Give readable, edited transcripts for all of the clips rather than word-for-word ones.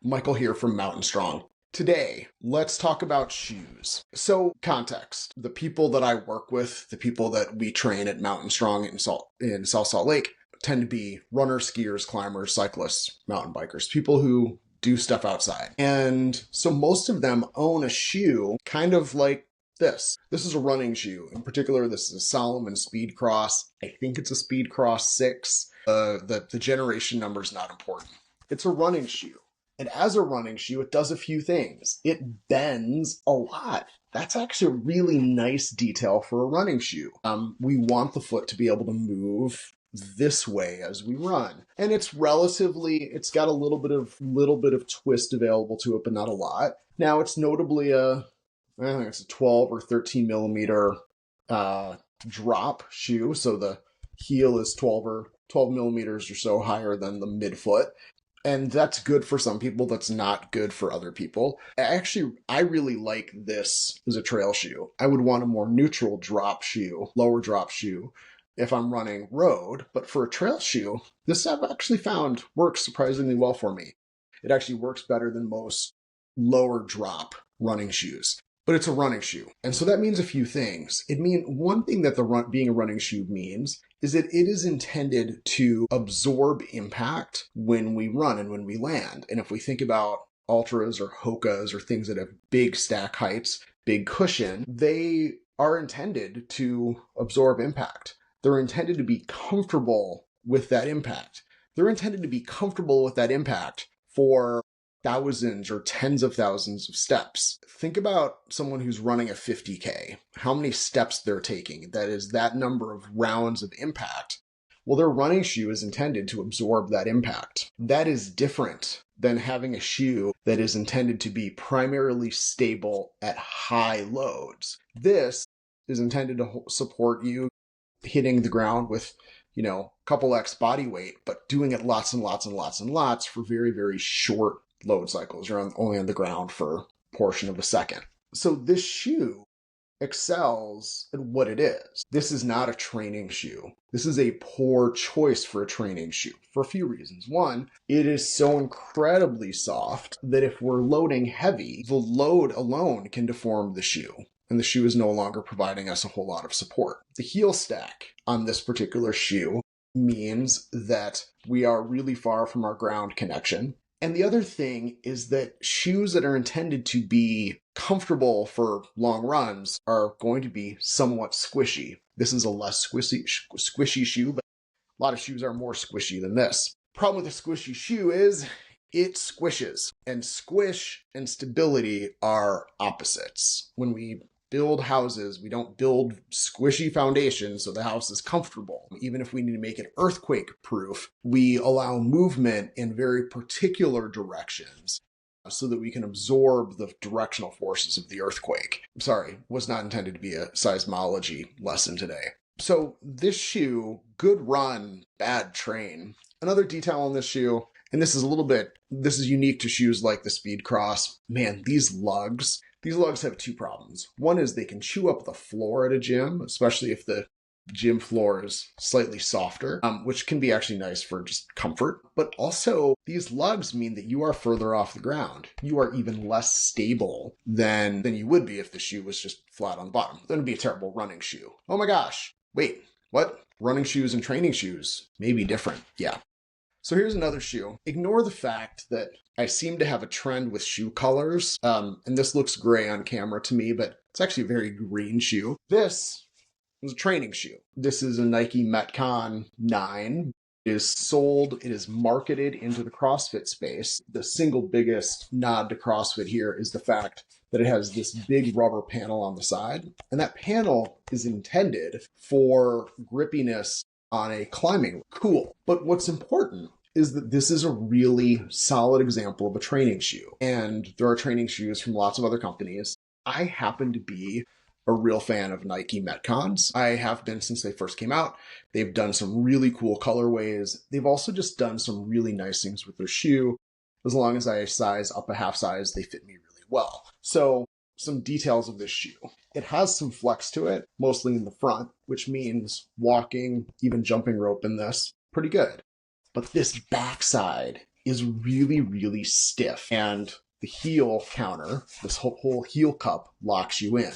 Michael here from Mountain Strong. Today, let's talk about shoes. So, context. The people that I work with, the people that we train at Mountain Strong in South Salt Lake, tend to be runners, skiers, climbers, cyclists, mountain bikers, people who do stuff outside. And so most of them own a shoe kind of like this. This is a running shoe. In particular, this is a Salomon Speedcross. I think it's a Speedcross 6. The generation number is not important. It's a running shoe. And as a running shoe, it does a few things. It bends a lot. That's actually a really nice detail for a running shoe. We want the foot to be able to move this way as we run. And it's got a little bit of twist available to it, but not a lot. Now it's notably I think it's a 12 or 13 millimeter drop shoe. So the heel is 12 millimeters or so higher than the midfoot. And that's good for some people. That's not good for other people. Actually, I really like this as a trail shoe. I would want a more neutral drop shoe, lower drop shoe if I'm running road. But for a trail shoe, this I've actually found works surprisingly well for me. It actually works better than most lower drop running shoes. But it's a running shoe. And so that means a few things. One thing that being a running shoe means is that it is intended to absorb impact when we run and when we land. And if we think about Altras or Hokas or things that have big stack heights, big cushion, they are intended to absorb impact. They're intended to be comfortable with that impact. They're intended to be comfortable with that impact for thousands or tens of thousands of steps. Think about someone who's running a 50K, how many steps they're taking. That is that number of rounds of impact. Well, their running shoe is intended to absorb that impact. That is different than having a shoe that is intended to be primarily stable at high loads. This is intended to support you hitting the ground with couple X body weight, but doing it lots and lots and lots and lots for very, very short load cycles. You're only on the ground for a portion of a second. So this shoe excels at what it is. This is not a training shoe. This is a poor choice for a training shoe for a few reasons. One, it is so incredibly soft that if we're loading heavy, the load alone can deform the shoe. And the shoe is no longer providing us a whole lot of support. The heel stack on this particular shoe means that we are really far from our ground connection. And the other thing is that shoes that are intended to be comfortable for long runs are going to be somewhat squishy. This is a less squishy shoe, but a lot of shoes are more squishy than this. Problem with a squishy shoe is it squishes, and squish and stability are opposites. When we build houses, we don't build squishy foundations so the house is comfortable. Even if we need to make it earthquake proof, we allow movement in very particular directions so that we can absorb the directional forces of the earthquake. I'm sorry, was not intended to be a seismology lesson today. So this shoe, good run, bad train. Another detail on this shoe, and this is unique to shoes like the Speedcross. Man, these lugs have two problems. One is they can chew up the floor at a gym, especially if the gym floor is slightly softer, which can be actually nice for just comfort. But also, these lugs mean that you are further off the ground. You are even less stable than you would be if the shoe was just flat on the bottom. Then it'd be a terrible running shoe. Oh my gosh, wait, what? Running shoes and training shoes may be different. Yeah. So here's another shoe. Ignore the fact that I seem to have a trend with shoe colors, and this looks gray on camera to me, but it's actually a very green shoe. This is a training shoe. This is a Nike Metcon 9. It is marketed into the CrossFit space. The single biggest nod to CrossFit here is the fact that it has this big rubber panel on the side, and that panel is intended for grippiness on a climbing. Cool. But what's important is that this is a really solid example of a training shoe. And there are training shoes from lots of other companies. I happen to be a real fan of Nike Metcons. I have been since they first came out. They've done some really cool colorways. They've also just done some really nice things with their shoe. As long as I size up a half size, they fit me really well. So some details of this shoe. It has some flex to it, mostly in the front, which means walking, even jumping rope in this, pretty good. But this backside is really, really stiff. And the heel counter, this whole heel cup, locks you in.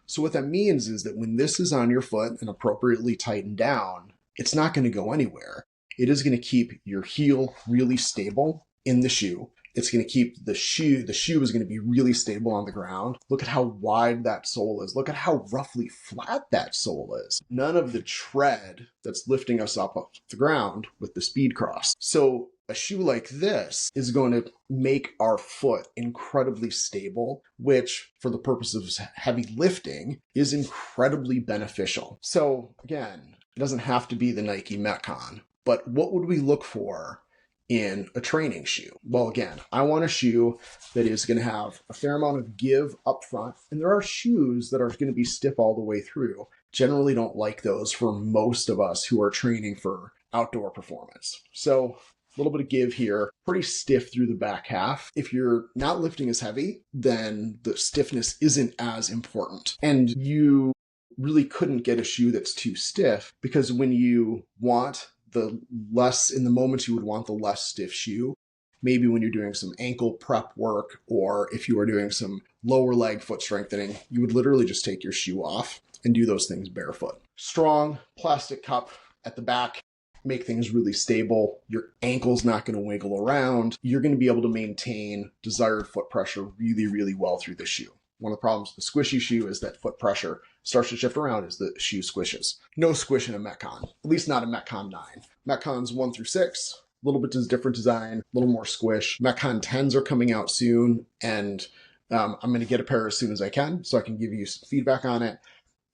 So what that means is that when this is on your foot and appropriately tightened down, it's not going to go anywhere. It is going to keep your heel really stable in the shoe. It's going to keep the shoe is going to be really stable on the ground. Look at how wide that sole is. Look at how roughly flat that sole is. None of the tread that's lifting us up off the ground with the Speedcross. So a shoe like this is going to make our foot incredibly stable, which for the purpose of heavy lifting is incredibly beneficial. So again, it doesn't have to be the Nike Metcon, but what would we look for in a training shoe? Well, again, I want a shoe that is going to have a fair amount of give up front. And there are shoes that are going to be stiff all the way through. Generally don't like those for most of us who are training for outdoor performance. So a little bit of give here, pretty stiff through the back half. If you're not lifting as heavy, then the stiffness isn't as important. And you really couldn't get a shoe that's too stiff, because when you want in the moments you would want the less stiff shoe, maybe when you're doing some ankle prep work, or if you are doing some lower leg foot strengthening, you would literally just take your shoe off and do those things barefoot. Strong plastic cup at the back, make things really stable. Your ankle's not going to wiggle around. You're going to be able to maintain desired foot pressure really, really well through the shoe. One of the problems with the squishy shoe is that foot pressure starts to shift around as the shoe squishes. No squish in a Metcon, at least not a Metcon 9. Metcons 1 through 6, a little bit different design, a little more squish. Metcon 10s are coming out soon, and I'm going to get a pair as soon as I can so I can give you some feedback on it.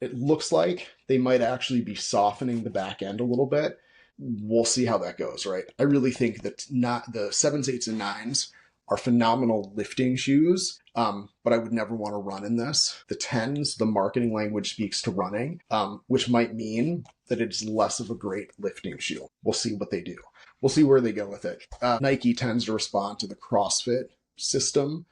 It looks like they might actually be softening the back end a little bit. We'll see how that goes, right? I really think that not the 7s, 8s, and 9s are phenomenal lifting shoes, but I would never want to run in this. The 10s, the marketing language speaks to running, which might mean that it's less of a great lifting shoe. We'll see what they do. We'll see where they go with it. Nike tends to respond to the CrossFit system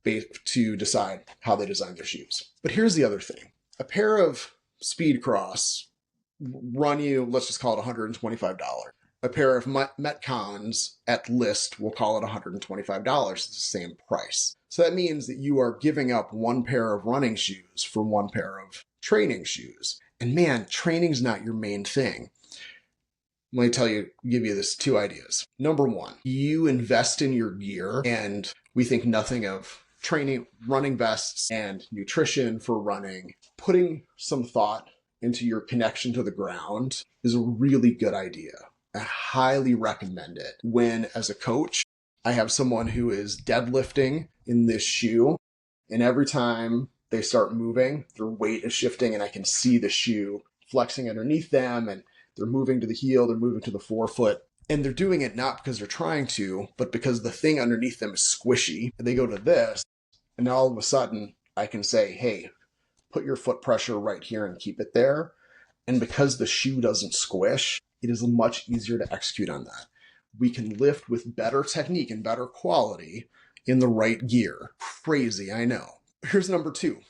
to decide how they design their shoes. But here's the other thing. A pair of Speedcross run you, let's just call it $125. A pair of Metcons at list, we'll call it $125. It's the same price. So that means that you are giving up one pair of running shoes for one pair of training shoes. And man, training's not your main thing. Let me give you this 2 ideas. Number 1, you invest in your gear, and we think nothing of training, running vests and nutrition for running. Putting some thought into your connection to the ground is a really good idea. I highly recommend it. When, as a coach, I have someone who is deadlifting in this shoe, and every time they start moving, their weight is shifting, and I can see the shoe flexing underneath them, and they're moving to the heel, they're moving to the forefoot, and they're doing it not because they're trying to, but because the thing underneath them is squishy. And they go to this, and all of a sudden, I can say, hey, put your foot pressure right here and keep it there. And because the shoe doesn't squish, it is much easier to execute on that. We can lift with better technique and better quality in the right gear. Crazy, I know. Here's number 2.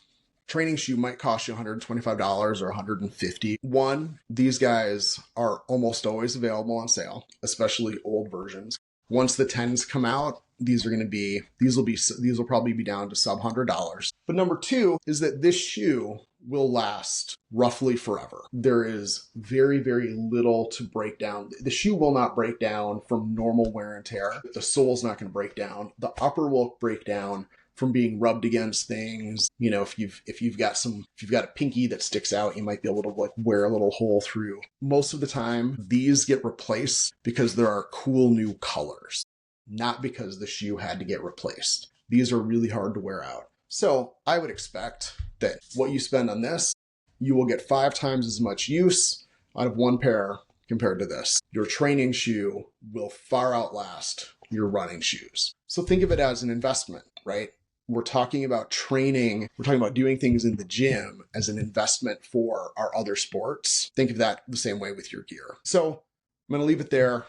Training shoe might cost you $125 or $150. 1, these guys are almost always available on sale, especially old versions. Once the 10s come out, these will probably be down to sub $100. But number 2 is that this shoe will last roughly forever. There is very, very little to break down. The shoe will not break down from normal wear and tear. The sole's not going to break down. The upper will break down from being rubbed against things. You know, if you've got a pinky that sticks out, you might be able to wear a little hole through. Most of the time, these get replaced because there are cool new colors, not because the shoe had to get replaced. These are really hard to wear out. So I would expect that what you spend on this, you will get 5 times as much use out of one pair compared to this. Your training shoe will far outlast your running shoes. So think of it as an investment, right? We're talking about training. We're talking about doing things in the gym as an investment for our other sports. Think of that the same way with your gear. So I'm going to leave it there.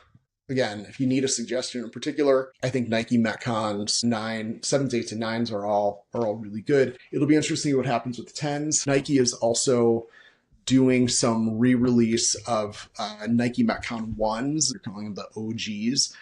Again, if you need a suggestion in particular, I think Nike Metcons 7s, 8s, and 9s are all really good. It'll be interesting to see what happens with the 10s. Nike is also doing some re-release of Nike Metcon 1s. They're calling them the OGs.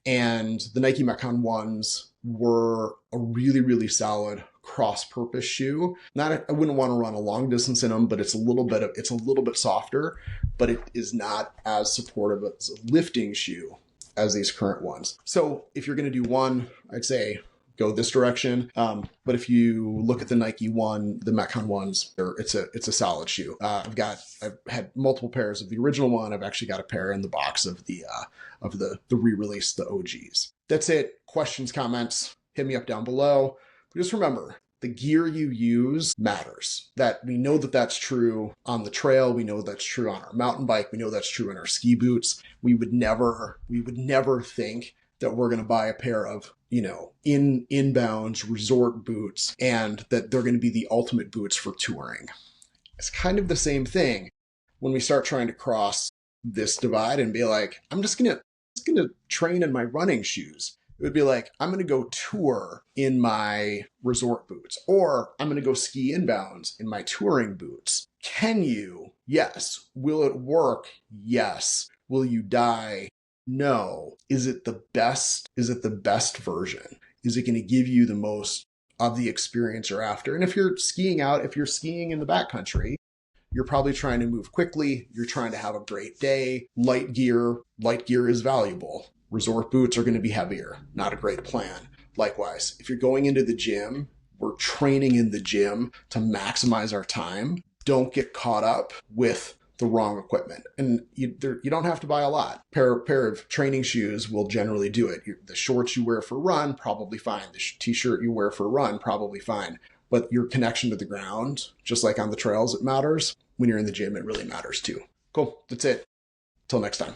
And the Nike Metcon 1s were a really, really solid cross-purpose shoe. I wouldn't want to run a long distance in them, but it's a little bit softer, but it is not as supportive as a lifting shoe as these current ones. So if you're going to do one, I'd say go this direction. But if you look at the Nike one, the Metcon 1s, it's a solid shoe. I've had multiple pairs of the original one. I've actually got a pair in the box of the re-release, the OGs. That's it. Questions, comments, hit me up down below. But just remember, the gear you use matters. That we know that that's true on the trail. We know that's true on our mountain bike. We know that's true in our ski boots. We would never think that we're going to buy a pair of, inbounds resort boots and that they're going to be the ultimate boots for touring. It's kind of the same thing when we start trying to cross this divide and be like, I'm just going to train in my running shoes. It would be like, I'm going to go tour in my resort boots, or I'm going to go ski inbounds in my touring boots. Can you? Yes. Will it work? Yes. Will you die? No. Is it the best? Is it the best version? Is it going to give you the most of the experience you're after? And if you're skiing in the backcountry, you're probably trying to move quickly. You're trying to have a great day. Light gear is valuable. Resort boots are going to be heavier. Not a great plan. Likewise, if you're going into the gym, we're training in the gym to maximize our time. Don't get caught up with the wrong equipment. And you don't have to buy a lot. Pair of training shoes will generally do it. The shorts you wear for a run, probably fine. The t-shirt you wear for a run, probably fine. But your connection to the ground, just like on the trails, it matters. When you're in the gym, it really matters too. Cool. That's it. Till next time.